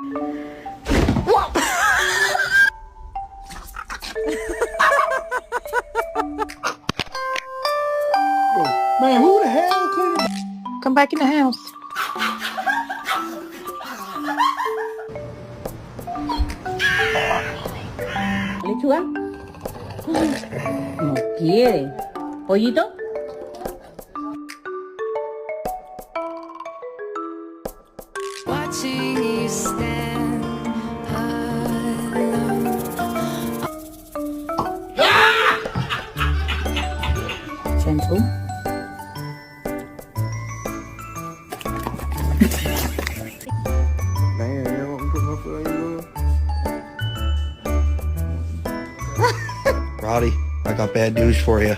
Man, who the hell could have... Come back in the house. ¿Lechuga? No quiere. ¿Pollito? Watching you stand alone. Gentle. Man, you don't want me to put my foot on you, Roddy, I got bad news for you.